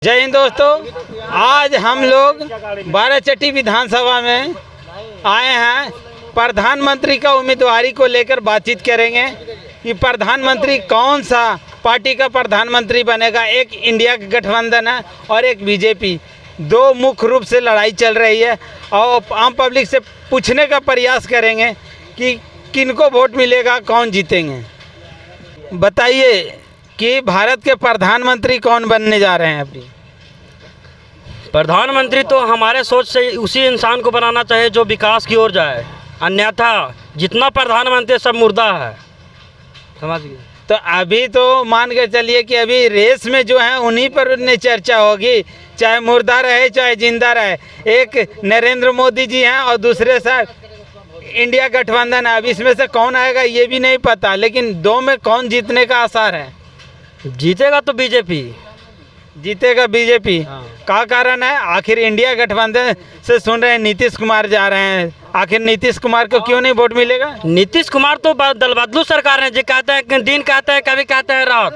जय हिंद दोस्तों, आज हम लोग बाराचट्टी विधानसभा में आए हैं। प्रधानमंत्री का उम्मीदवारी को लेकर बातचीत करेंगे कि प्रधानमंत्री कौन सा पार्टी का प्रधानमंत्री बनेगा। एक इंडिया गठबंधन है और एक बीजेपी, दो मुख्य रूप से लड़ाई चल रही है और आम पब्लिक से पूछने का प्रयास करेंगे कि किनको वोट मिलेगा, कौन जीतेंगे। बताइए कि भारत के प्रधानमंत्री कौन बनने जा रहे हैं। अपनी प्रधानमंत्री तो हमारे सोच से उसी इंसान को बनाना चाहिए जो विकास की ओर जाए, अन्यथा जितना प्रधानमंत्री सब मुर्दा है, समझ गए। तो अभी तो मान के चलिए कि अभी रेस में जो है उन्हीं पर चर्चा होगी, चाहे मुर्दा रहे चाहे जिंदा रहे। एक नरेंद्र मोदी जी हैं और दूसरे सर इंडिया गठबंधन है। अब इसमें से कौन आएगा ये भी नहीं पता, लेकिन दो में कौन जीतने का आसार है। जीतेगा तो बीजेपी जीतेगा, बीजेपी। क्या कारण है? आखिर इंडिया गठबंधन से सुन रहे हैं नीतीश कुमार जा रहे हैं, आखिर नीतीश कुमार को क्यों नहीं वोट मिलेगा? नीतीश कुमार तो दल बदलू सरकार है, जो कहते हैं दिन कहते हैं, कभी कहते हैं रात।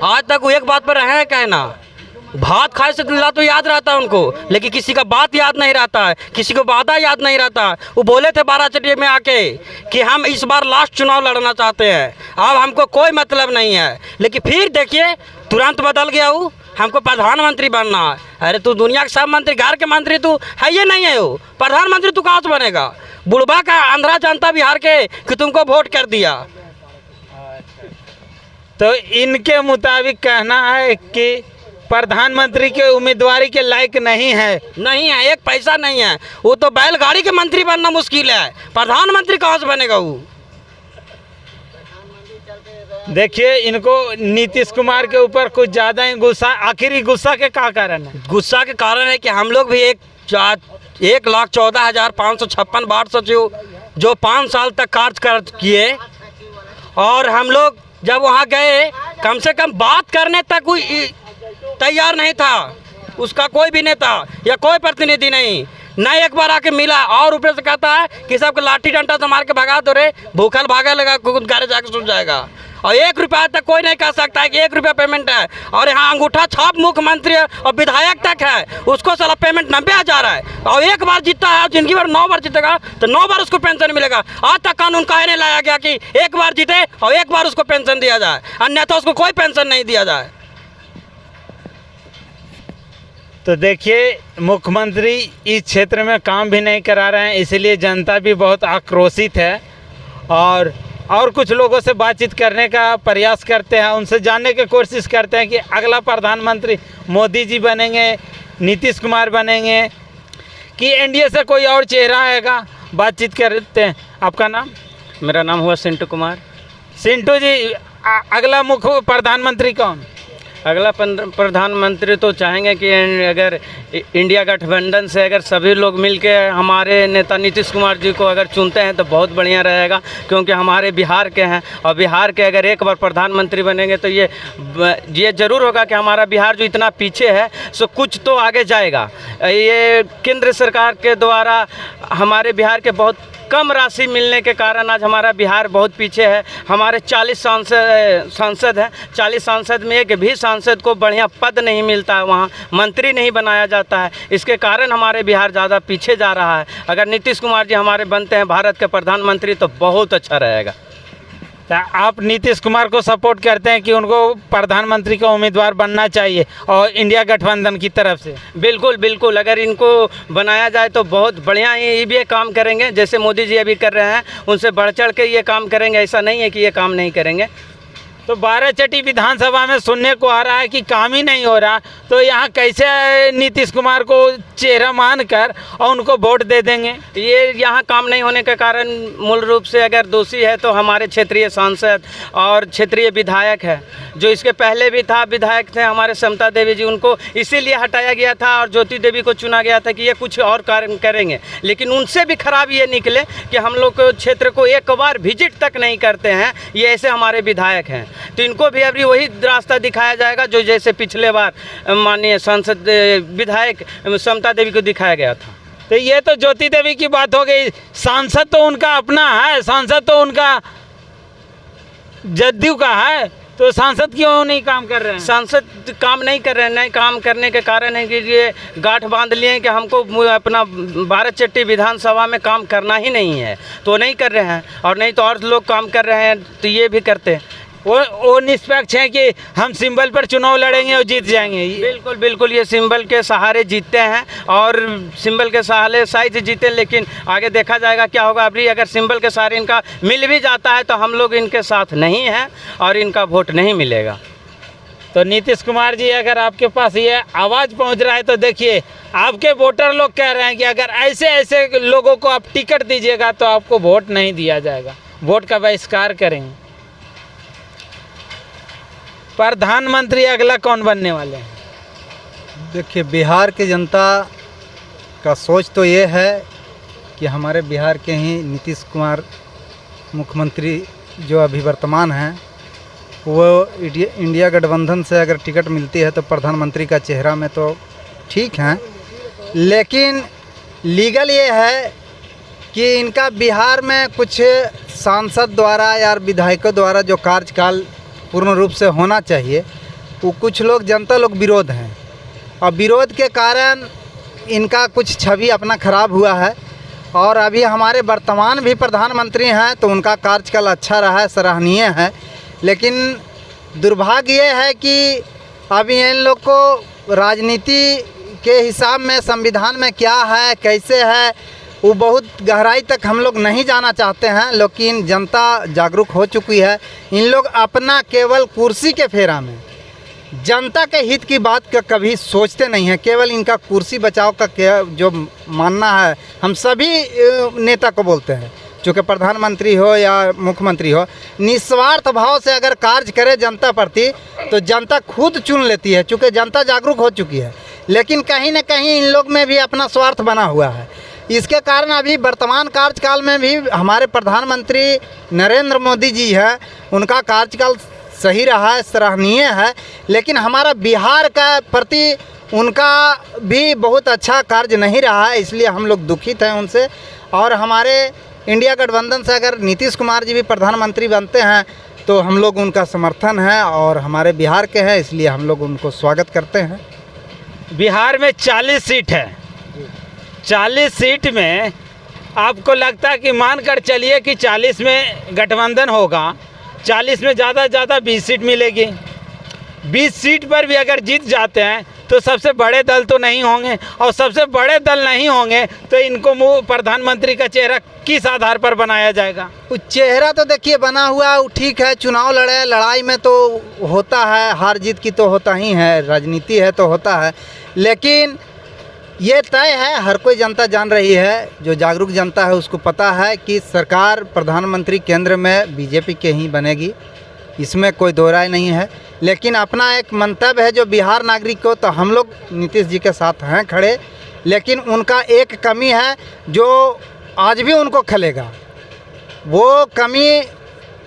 आज तक वो एक बात पर रहे हैं कहना, भात खाए से दिल्ला तो याद रहता है उनको, लेकिन किसी का बात याद नहीं रहता है, किसी को वादा याद नहीं रहता। वो बोले थे बाराचट्टी में आके कि हम इस बार लास्ट चुनाव लड़ना चाहते हैं, अब हमको कोई मतलब नहीं है। लेकिन फिर देखिए तुरंत बदल गया, वो हमको प्रधानमंत्री बनना है। अरे तू दुनिया के सब मंत्री, घर के मंत्री तू है ये नहीं है, वो प्रधानमंत्री तू कहाँ से बनेगा? बुढ़बा का आंध्रा जनता बिहार के कि तुमको वोट कर दिया। तो इनके मुताबिक कहना है कि प्रधानमंत्री के उम्मीदवारी के लायक नहीं है। नहीं है, एक पैसा नहीं है। वो तो बैलगाड़ी के मंत्री बनना मुश्किल है, प्रधानमंत्री कहाँ से बनेगा वो? देखिए, इनको नीतीश कुमार के ऊपर कुछ ज़्यादा ही गुस्सा। आखिर गुस्सा के क्या कारण है? गुस्सा के कारण है कि हम लोग भी 1,14,556 वार्ड सचिव जो 5 साल तक कार्य किए, और हम लोग जब वहाँ गए कम से कम बात करने तक कोई तैयार नहीं था, उसका कोई भी नेता या कोई प्रतिनिधि नहीं, न एक बार आके मिला। और ऊपर से कहता है कि सबको लाठी डंडा से मार के भगा दो रे, भूखल भागा लगा, घर जाके सुन जाएगा। और 1 रुपया तक कोई नहीं कह सकता है कि 1 रुपया पेमेंट है। और यहाँ अंगूठा छाप मुख्यमंत्री और विधायक तक है, उसको साला पेमेंट 90,000 है। और एक बार जीतता है, जिंदगी भर 9 बार जीतेगा तो 9 बार उसको पेंशन मिलेगा। आज तक कानून काहे नहीं लाया गया कि एक बार जीते और एक बार उसको पेंशन दिया जाए, अन्यथा उसको कोई पेंशन नहीं दिया जाए। तो देखिए, मुख्यमंत्री इस क्षेत्र में काम भी नहीं करा रहे हैं, इसलिए जनता भी बहुत आक्रोशित है। और कुछ लोगों से बातचीत करने का प्रयास करते हैं, उनसे जानने की कोशिश करते हैं कि अगला प्रधानमंत्री मोदी जी बनेंगे, नीतीश कुमार बनेंगे कि एनडीए से कोई और चेहरा आएगा। बातचीत करते हैं। आपका नाम? मेरा नाम हुआ सिंटू कुमार। सिंटू जी, अगला मुख्य प्रधानमंत्री कौन? अगला प्रधानमंत्री तो चाहेंगे कि अगर इंडिया गठबंधन से अगर सभी लोग मिलके हमारे नेता नीतीश कुमार जी को अगर चुनते हैं तो बहुत बढ़िया रहेगा, क्योंकि हमारे बिहार के हैं और बिहार के अगर एक बार प्रधानमंत्री बनेंगे तो ये ज़रूर होगा कि हमारा बिहार जो इतना पीछे है सो कुछ तो आगे जाएगा। ये केंद्र सरकार के द्वारा हमारे बिहार के बहुत कम राशि मिलने के कारण आज हमारा बिहार बहुत पीछे है। हमारे 40 सांसद हैं, 40 सांसद में एक भी सांसद को बढ़िया पद नहीं मिलता है, वहाँ मंत्री नहीं बनाया जाता है। इसके कारण हमारे बिहार ज़्यादा पीछे जा रहा है। अगर नीतीश कुमार जी हमारे बनते हैं भारत के प्रधानमंत्री तो बहुत अच्छा रहेगा। आप नीतीश कुमार को सपोर्ट करते हैं कि उनको प्रधानमंत्री का उम्मीदवार बनना चाहिए और इंडिया गठबंधन की तरफ से? बिल्कुल बिल्कुल, अगर इनको बनाया जाए तो बहुत बढ़िया ये भी काम करेंगे, जैसे मोदी जी अभी कर रहे हैं, उनसे बढ़ चढ़ के ये काम करेंगे। ऐसा नहीं है कि ये काम नहीं करेंगे। तो बाराचट्टी विधानसभा में सुनने को आ रहा है कि काम ही नहीं हो रहा, तो यहाँ कैसे नीतीश कुमार को चेहरा मानकर और उनको वोट दे देंगे? ये यहाँ काम नहीं होने के कारण मूल रूप से अगर दोषी है तो हमारे क्षेत्रीय सांसद और क्षेत्रीय विधायक है, जो इसके पहले भी था विधायक थे हमारे समता देवी जी, उनको इसीलिए हटाया गया था और ज्योति देवी को चुना गया था कि ये कुछ और कार्य करेंगे। लेकिन उनसे भी खराब ये निकले कि हम लोग को क्षेत्र को एक बार विजिट तक नहीं करते हैं, ये ऐसे हमारे विधायक हैं। तो इनको भी अभी वही रास्ता दिखाया जाएगा जो जैसे पिछले बार माननीय सांसद विधायक समता देवी को दिखाया गया था। तो ये तो ज्योति देवी की बात हो गई, सांसद तो उनका अपना है, सांसद तो उनका जदयू का है, तो सांसद क्यों नहीं काम कर रहे हैं? सांसद काम नहीं कर रहे हैं, नहीं काम करने के कारण है कि ये गांठ बांध लिए हैं कि हमको अपना बाराचट्टी विधानसभा में काम करना ही नहीं है, तो नहीं कर रहे हैं। और नहीं तो और लोग काम कर रहे हैं तो ये भी करते हैं। वो निष्पक्ष है कि हम सिंबल पर चुनाव लड़ेंगे और जीत जाएंगे। बिल्कुल बिल्कुल, ये सिंबल के सहारे जीतते हैं और सिंबल के सहारे शायद जीते, लेकिन आगे देखा जाएगा क्या होगा। अभी अगर सिंबल के सहारे इनका मिल भी जाता है तो हम लोग इनके साथ नहीं हैं और इनका वोट नहीं मिलेगा। तो नीतीश कुमार जी, अगर आपके पास ये आवाज़ पहुंच रहा है तो देखिए, आपके वोटर लोग कह रहे हैं कि अगर ऐसे ऐसे लोगों को आप टिकट दीजिएगा तो आपको वोट नहीं दिया जाएगा, वोट का बहिष्कार करेंगे। प्रधानमंत्री अगला कौन बनने वाले हैं? देखिए, बिहार की जनता का सोच तो ये है कि हमारे बिहार के ही नीतीश कुमार मुख्यमंत्री जो अभी वर्तमान हैं, वो इंडिया गठबंधन से अगर टिकट मिलती है तो प्रधानमंत्री का चेहरा में तो ठीक हैं, लेकिन लीगल ये है कि इनका बिहार में कुछ सांसद द्वारा या विधायकों द्वारा जो कार्यकाल पूर्ण रूप से होना चाहिए, वो कुछ लोग जनता लोग विरोध हैं और विरोध के कारण इनका कुछ छवि अपना खराब हुआ है। और अभी हमारे वर्तमान भी प्रधानमंत्री हैं तो उनका कार्यकाल अच्छा रहा है, सराहनीय है, लेकिन दुर्भाग्य ये है कि अभी इन लोग को राजनीति के हिसाब में संविधान में क्या है, कैसे है, वो बहुत गहराई तक हम लोग नहीं जाना चाहते हैं। लेकिन जनता जागरूक हो चुकी है। इन लोग अपना केवल कुर्सी के फेरा में जनता के हित की बात का कभी सोचते नहीं हैं। केवल इनका कुर्सी बचाव का जो मानना है, हम सभी नेता को बोलते हैं, चूँकि प्रधानमंत्री हो या मुख्यमंत्री हो, निस्वार्थ भाव से अगर कार्य करे जनता प्रति तो जनता खुद चुन लेती है, चूँकि जनता जागरूक हो चुकी है। लेकिन कहीं न कहीं इन लोग में भी अपना स्वार्थ बना हुआ है। इसके कारण अभी वर्तमान कार्यकाल में भी हमारे प्रधानमंत्री नरेंद्र मोदी जी हैं, उनका कार्यकाल सही रहा है, सराहनीय है, लेकिन हमारा बिहार का प्रति उनका भी बहुत अच्छा कार्य नहीं रहा है, इसलिए हम लोग दुखित हैं उनसे। और हमारे इंडिया गठबंधन से अगर नीतीश कुमार जी भी प्रधानमंत्री बनते हैं तो हम लोग उनका समर्थन है और हमारे बिहार के हैं, इसलिए हम लोग उनको स्वागत करते हैं। बिहार में 40 सीट है, 40 सीट में आपको लगता है कि मानकर चलिए कि 40 में गठबंधन होगा, 40 में ज़्यादा से ज़्यादा 20 सीट मिलेगी। 20 सीट पर भी अगर जीत जाते हैं तो सबसे बड़े दल तो नहीं होंगे, और सबसे बड़े दल नहीं होंगे तो इनको प्रधानमंत्री का चेहरा किस आधार पर बनाया जाएगा? चेहरा तो देखिए बना हुआ ठीक है, चुनाव लड़े, लड़ाई में तो होता है, हार जीत की तो होता ही है, राजनीति है तो होता है, लेकिन ये तय है, हर कोई जनता जान रही है, जो जागरूक जनता है उसको पता है कि सरकार प्रधानमंत्री केंद्र में बीजेपी के ही बनेगी, इसमें कोई दो राय नहीं है। लेकिन अपना एक मंतव्य है जो बिहार नागरिक को, तो हम लोग नीतीश जी के साथ हैं खड़े, लेकिन उनका एक कमी है जो आज भी उनको खलेगा, वो कमी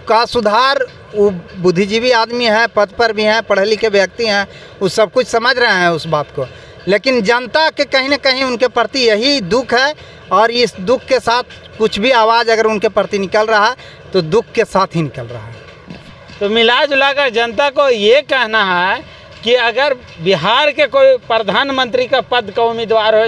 का सुधार। वो बुद्धिजीवी आदमी है, पद पर भी हैं, पढ़े लिखे व्यक्ति हैं, वो सब कुछ समझ रहे हैं उस बात को, लेकिन जनता के कहीं न कहीं उनके प्रति यही दुख है, और इस दुख के साथ कुछ भी आवाज़ अगर उनके प्रति निकल रहा है तो दुख के साथ ही निकल रहा है। तो मिला जुला कर जनता को ये कहना है कि अगर बिहार के कोई प्रधानमंत्री का पद का उम्मीदवार हो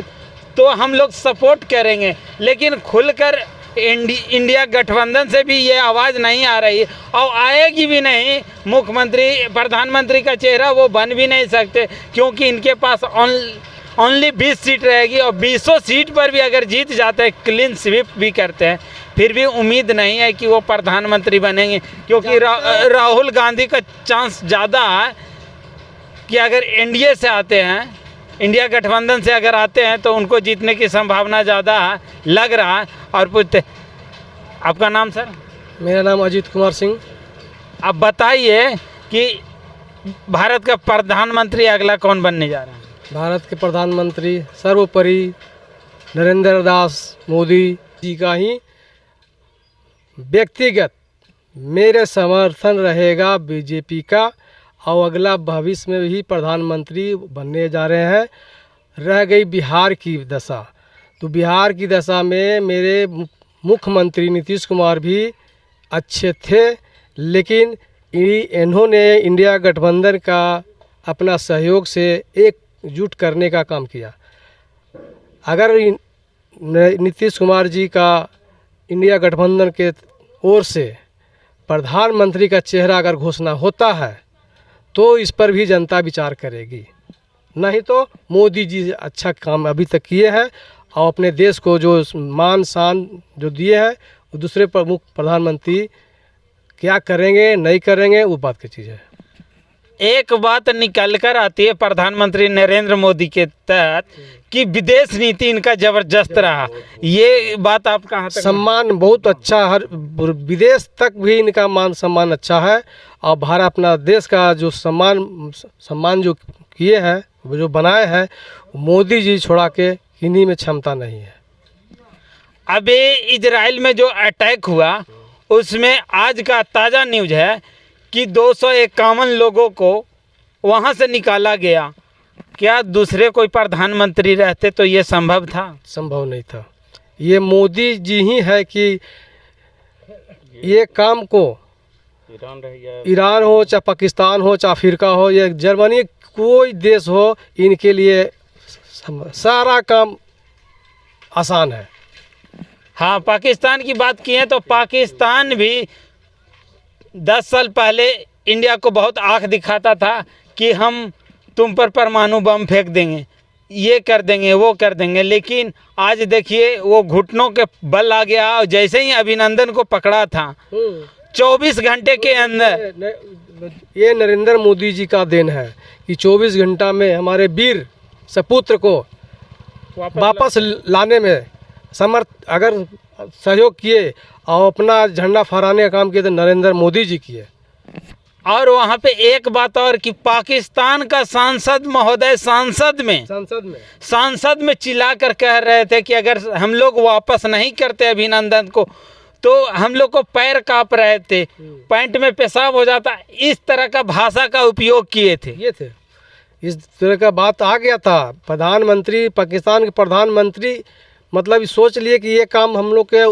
तो हम लोग सपोर्ट करेंगे, लेकिन खुलकर इंडिया गठबंधन से भी ये आवाज़ नहीं आ रही और आएगी भी नहीं। मुख्यमंत्री प्रधानमंत्री का चेहरा वो बन भी नहीं सकते, क्योंकि इनके पास ओनली 20 सीट रहेगी, और 20 सीट पर भी अगर जीत जाते हैं, क्लीन स्वीप भी करते हैं, फिर भी उम्मीद नहीं है कि वो प्रधानमंत्री बनेंगे, क्योंकि राहुल गांधी का चांस ज़्यादा है कि अगर एनडीए से आते हैं, इंडिया गठबंधन से अगर आते हैं तो उनको जीतने की संभावना ज़्यादा लग रहा है। और पूछते, आपका नाम सर? मेरा नाम अजीत कुमार सिंह। आप बताइए कि भारत का प्रधानमंत्री अगला कौन बनने जा रहा है? भारत के प्रधानमंत्री सर्वोपरि नरेंद्र दास मोदी जी का ही व्यक्तिगत मेरे समर्थन रहेगा, बीजेपी का, और अगला भविष्य में भी प्रधानमंत्री बनने जा रहे हैं। रह गई बिहार की दशा, तो बिहार की दशा में मेरे मुख्यमंत्री नीतीश कुमार भी अच्छे थे, लेकिन इन्होंने इंडिया गठबंधन का अपना सहयोग से एकजुट करने का काम किया। अगर नीतीश कुमार जी का इंडिया गठबंधन के ओर से प्रधानमंत्री का चेहरा अगर घोषणा होता है तो इस पर भी जनता विचार करेगी, नहीं तो मोदी जी अच्छा काम अभी तक किए हैं और अपने देश को जो मान शान जो दिए हैं, दूसरे प्रमुख प्रधानमंत्री क्या करेंगे नहीं करेंगे वो बात की चीज़ है। एक बात निकल कर आती है प्रधानमंत्री नरेंद्र मोदी के तहत कि विदेश नीति इनका जबरदस्त रहा, ये बात आप कहाँ तक? सम्मान बहुत अच्छा, हर विदेश तक भी इनका मान सम्मान अच्छा है और भारत अपना देश का जो सम्मान जो किए हैं, जो बनाए हैं, मोदी जी छोड़ा के इन्हीं में क्षमता नहीं है। अभी इजराइल में जो अटैक हुआ उसमें आज का ताज़ा न्यूज़ है कि 251 लोगों को वहाँ से निकाला गया। क्या दूसरे कोई प्रधानमंत्री रहते तो ये संभव था? संभव नहीं था। ये मोदी जी ही है कि ये काम को ईरान हो चाहे पाकिस्तान हो चाहे अफ्रीका हो या जर्मनी, कोई देश हो, इनके लिए सारा काम आसान है। हाँ, पाकिस्तान की बात की है तो पाकिस्तान भी 10 साल पहले इंडिया को बहुत आंख दिखाता था कि हम तुम पर परमाणु बम फेंक देंगे, ये कर देंगे, वो कर देंगे, लेकिन आज देखिए वो घुटनों के बल आ गया और जैसे ही अभिनंदन को पकड़ा था 24 घंटे के अंदर। ये नरेंद्र मोदी जी का देन है कि 24 घंटा में हमारे वीर सपूत्र को वापस लाने में अगर सहयोग किए और अपना झंडा फहराने का काम किए तो नरेंद्र मोदी जी किए। और वहाँ पे एक बात और कि पाकिस्तान का सांसद महोदय सांसद में चिल्ला कर कह रहे थे कि अगर हम लोग वापस नहीं करते अभिनंदन को तो हम लोग को पैर कांप रहे थे, पैंट में पेशाब हो जाता, इस तरह का भाषा का उपयोग किए थे। इस तरह का बात आ गया था। प्रधानमंत्री, पाकिस्तान के प्रधानमंत्री मतलब सोच लिए कि ये काम हम लोग के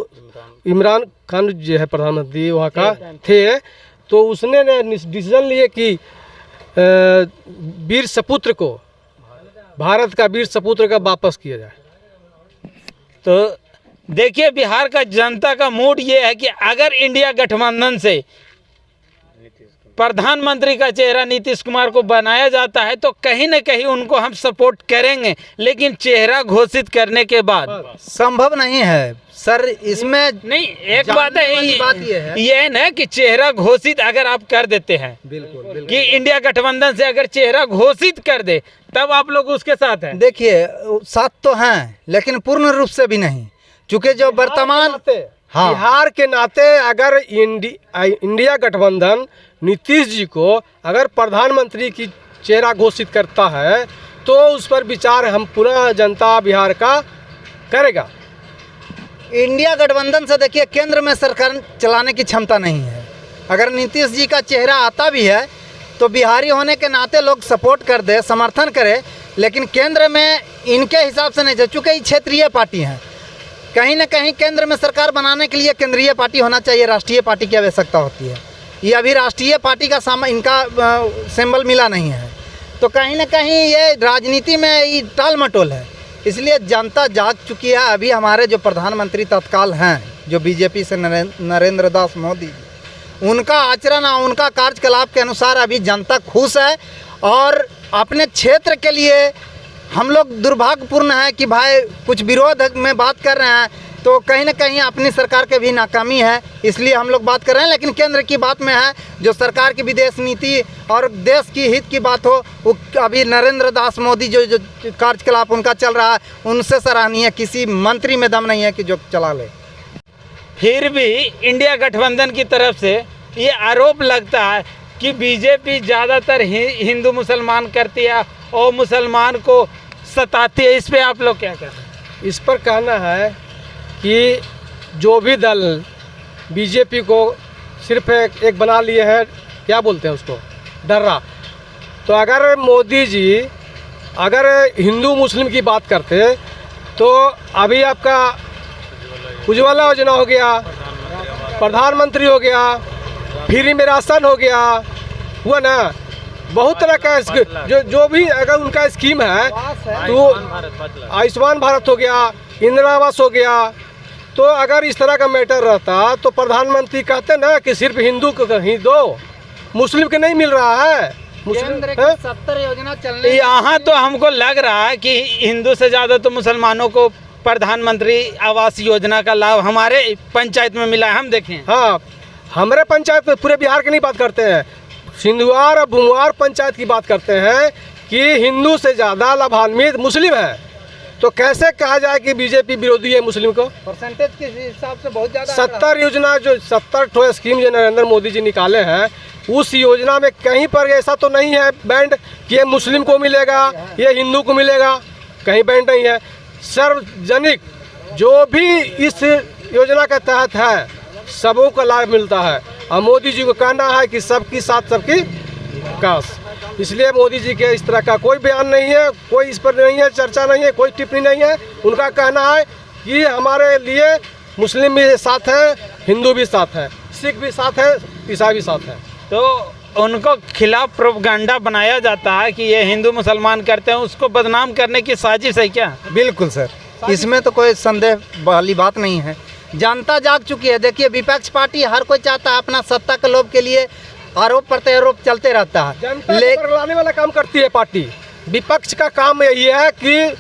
इमरान खान जो है प्रधानमंत्री वहाँ का थे, तो उसने डिसीजन लिए कि वीर सपूत्र को, भारत का वीर सपूत्र का वापस किया जाए। तो देखिए बिहार का जनता का मूड ये है कि अगर इंडिया गठबंधन से प्रधानमंत्री का चेहरा नीतीश कुमार को बनाया जाता है तो कहीं न कहीं उनको हम सपोर्ट करेंगे, लेकिन चेहरा घोषित करने के बाद संभव नहीं है सर। इसमें नहीं, एक बात है ये है ना कि चेहरा घोषित अगर आप कर देते हैं, बिल्कुल कि इंडिया गठबंधन से अगर चेहरा घोषित कर दे तब आप लोग उसके साथ हैं। देखिए साथ तो हैं लेकिन पूर्ण रूप से भी नहीं, क्योंकि जो वर्तमान बिहार के नाते अगर इंडिया गठबंधन नीतीश जी को अगर प्रधानमंत्री की चेहरा घोषित करता है तो उस पर विचार हम पूरा जनता बिहार का करेगा। इंडिया गठबंधन से देखिए केंद्र में सरकार चलाने की क्षमता नहीं है। अगर नीतीश जी का चेहरा आता भी है तो बिहारी होने के नाते लोग सपोर्ट कर दे, समर्थन करे, लेकिन केंद्र में इनके हिसाब से नहीं, चूँकि क्षेत्रीय पार्टी हैं। कहीं ना कहीं केंद्र में सरकार बनाने के लिए केंद्रीय पार्टी होना चाहिए, राष्ट्रीय पार्टी की आवश्यकता होती है। ये अभी राष्ट्रीय पार्टी का इनका सिंबल मिला नहीं है, तो कहीं ना कहीं ये राजनीति में ये टाल मटोल है। इसलिए जनता जाग चुकी है। अभी हमारे जो प्रधानमंत्री तत्काल हैं, जो बीजेपी से नरेंद्र दास मोदी जी, उनका आचरण और उनका कार्यकलाप के अनुसार अभी जनता खुश है। और अपने क्षेत्र के लिए हम लोग दुर्भाग्यपूर्ण है कि भाई कुछ विरोध में बात कर रहे हैं, तो कहीं ना कहीं अपनी सरकार के भी नाकामी है, इसलिए हम लोग बात कर रहे हैं। लेकिन केंद्र की बात में है, जो सरकार की विदेश नीति और देश की हित की बात हो, वो अभी नरेंद्र दास मोदी जो कार्यकलाप उनका चल रहा है उनसे सराहनीय, किसी मंत्री में दम नहीं है कि जो चला ले। फिर भी इंडिया गठबंधन की तरफ से ये आरोप लगता है कि बीजेपी ज़्यादातर हिंदू मुसलमान करती है और मुसलमान को सताती है। इस पे आप लोग क्या कहते हैं? इस पर कहना है कि जो भी दल बीजेपी को सिर्फ एक बना लिए हैं, क्या बोलते हैं उसको, डर्रा, तो अगर मोदी जी अगर हिंदू मुस्लिम की बात करते तो अभी आपका उज्ज्वला योजना हो गया, प्रधानमंत्री हो गया, फ्री में राशन हो गया, हुआ ना, बहुत तरह का जो भी अगर उनका स्कीम है तो आयुष्मान भारत हो गया, इंदिरा आवास हो गया। तो अगर इस तरह का मैटर रहता तो प्रधानमंत्री कहते ना कि सिर्फ हिंदू को ही दो, मुस्लिम के नहीं मिल रहा है। मुस्लिम 70 योजना चलने यहाँ तो हमको लग रहा है कि हिंदू से ज़्यादा तो मुसलमानों को प्रधानमंत्री आवास योजना का लाभ हमारे पंचायत में मिला है, हम देखें। हाँ, हमारे पंचायत में, पूरे बिहार की नहीं बात करते हैं, सिंधुआर और भुमुआर पंचायत की बात करते हैं कि हिंदू से ज़्यादा लाभान्वित मुस्लिम है। तो कैसे कहा जाए कि बीजेपी विरोधी है मुस्लिम को? परसेंटेज के हिसाब से बहुत ज़्यादा 70 योजना, जो 70 ठो स्कीम जो नरेंद्र मोदी जी निकाले हैं, उस योजना में कहीं पर ऐसा तो नहीं है बैंड कि ये मुस्लिम को मिलेगा, ये हिंदू को मिलेगा, कहीं बैंड नहीं है। सार्वजनिक जो भी इस योजना के तहत है सबों को लाभ मिलता है। और मोदी जी को कहना है कि सबकी साथ सबकी विकास, इसलिए मोदी जी के इस तरह का कोई बयान नहीं है, कोई इस पर नहीं है, चर्चा नहीं है, कोई टिप्पणी नहीं है। उनका कहना है कि हमारे लिए मुस्लिम भी साथ है, हिंदू भी साथ है, सिख भी साथ है, ईसाई भी साथ है। तो उनको खिलाफ प्रोपगंडा बनाया जाता है कि ये हिंदू मुसलमान करते हैं, उसको बदनाम करने की साजिश है क्या? बिल्कुल सर, इसमें तो कोई संदेह वाली बात नहीं है। जनता जाग चुकी है। देखिए, विपक्ष पार्टी हर कोई चाहता है अपना सत्ता के लोभ के लिए आरोप प्रत्यारोप चलते रहता है। जनता को लाने वाला काम करती है पार्टी। विपक्ष का काम यही है कि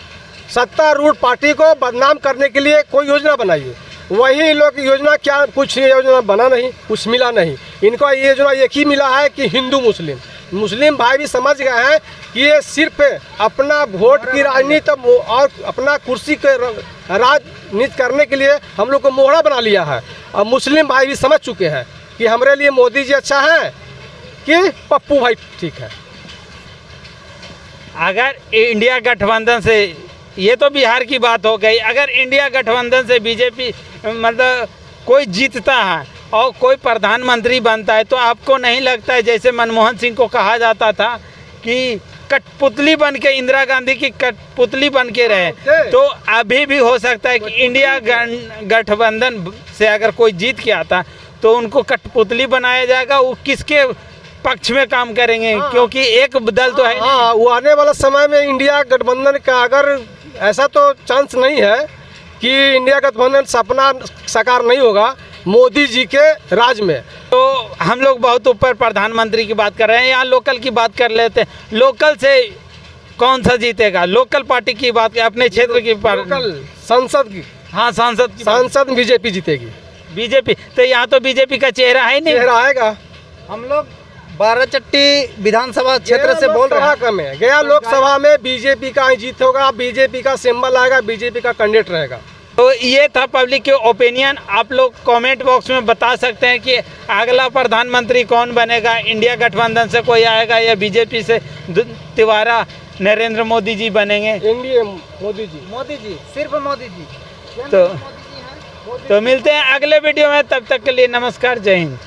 सत्तारूढ़ पार्टी को बदनाम करने के लिए कोई योजना बनाइए। वही लोग योजना, क्या कुछ योजना बना नहीं, कुछ मिला नहीं। इनको ये योजना एक ही मिला है कि हिंदू मुस्लिम। मुस्लिम भाई भी समझ गए हैं कि ये सिर्फ अपना वोट की राजनीति और अपना कुर्सी के राजनीति करने के लिए हम लोग को मोहरा बना लिया है। और मुस्लिम भाई भी समझ चुके हैं कि हमारे लिए मोदी जी अच्छा है कि पप्पू भाई ठीक है। अगर इंडिया गठबंधन से, ये तो बिहार की बात हो गई, अगर इंडिया गठबंधन से बीजेपी मतलब कोई जीतता है और कोई प्रधानमंत्री बनता है, तो आपको नहीं लगता है जैसे मनमोहन सिंह को कहा जाता था कि कठपुतली बन के, इंदिरा गांधी की कठपुतली बन के रहे, तो अभी भी हो सकता है कि इंडिया गठबंधन से अगर कोई जीत के आता तो उनको कठपुतली बनाया जाएगा। वो किसके पक्ष में काम करेंगे? क्योंकि एक दल तो है। हाँ, वो आने वाला समय में इंडिया गठबंधन का, अगर ऐसा तो चांस नहीं है कि इंडिया गठबंधन सपना साकार नहीं होगा मोदी जी के राज में। तो हम लोग बहुत ऊपर प्रधानमंत्री की बात कर रहे हैं, यहाँ लोकल की बात कर लेते हैं। लोकल से कौन सा जीतेगा? लोकल पार्टी की बात, अपने क्षेत्र की लोकल संसद की, हाँ, सांसद बीजेपी जीतेगी। बीजेपी, तो यहाँ तो बीजेपी का चेहरा है नहीं। चेहरा आएगा। हम लोग बाराचट्टी विधानसभा क्षेत्र से बोल रहे हैं। गया लोकसभा में बीजेपी का ही जीत होगा, बीजेपी का सिंबल आएगा, बीजेपी का कैंडिडेट रहेगा। तो ये था पब्लिक के ओपिनियन। आप लोग कमेंट बॉक्स में बता सकते हैं कि अगला प्रधानमंत्री कौन बनेगा, इंडिया गठबंधन से कोई आएगा या बीजेपी से दोबारा नरेंद्र मोदी जी बनेंगे? इंडिया मोदी जी, सिर्फ मोदी जी। तो मिलते हैं अगले वीडियो में, तब तक के लिए नमस्कार, जय हिंद।